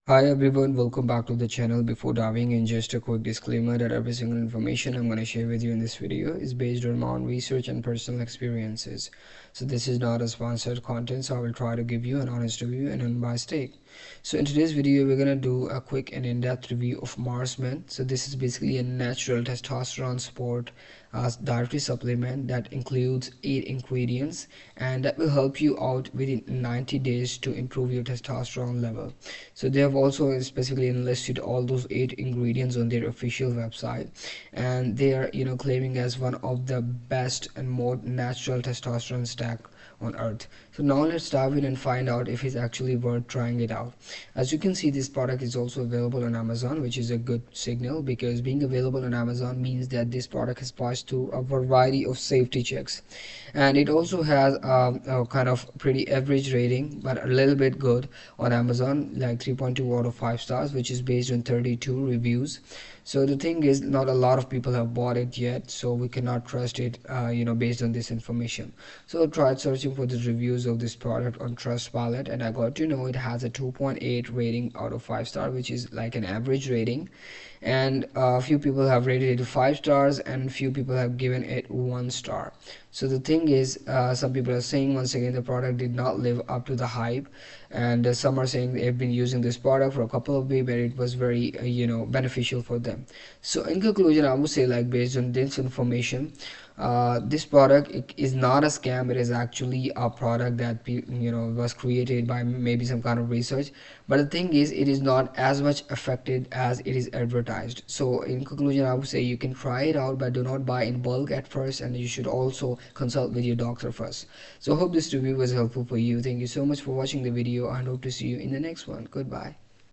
Hi everyone, welcome back to the channel. Before diving in, just a quick disclaimer that every single information I'm going to share with you in this video is based on my own research and personal experiences. So this is not a sponsored content, so I will try to give you an honest review and unbiased take. So in today's video, we're going to do a quick and in-depth review of Marsman. So this is basically a natural testosterone support dietary supplement that includes 8 ingredients and that will help you out within 90 days to improve your testosterone level. So they have also specifically enlisted all those 8 ingredients on their official website, and they are claiming as one of the best and more natural testosterone stack on earth. So now let's dive in and find out if it's actually worth trying it out. As you can see, this product is also available on Amazon, which is a good signal because being available on Amazon means that this product has passed through a variety of safety checks, and it also has a kind of pretty average rating but a little bit good on Amazon, like 3.2 out of 5 stars, which is based on 32 reviews. So the thing is, not a lot of people have bought it yet, so we cannot trust it based on this information. So I tried searching for the reviews of this product on Trustpilot, and I got to know it has a 2.8 rating out of 5 star, which is like an average rating, and a few people have rated it 5 stars and few people have given it 1 star. So the thing is, some people are saying once again the product did not live up to the hype, and some are saying they've been using this product for a couple of weeks and it was very beneficial for them. So in conclusion, I would say, like, based on this information, this product is not a scam. It is actually a product that was created by maybe some kind of research, but the thing is, it is not as much affected as it is advertised. So in conclusion, I would say you can try it out, but do not buy in bulk at first, and you should also consult with your doctor first. So I hope this review was helpful for you. Thank you so much for watching the video. I hope to see you in the next one. Goodbye.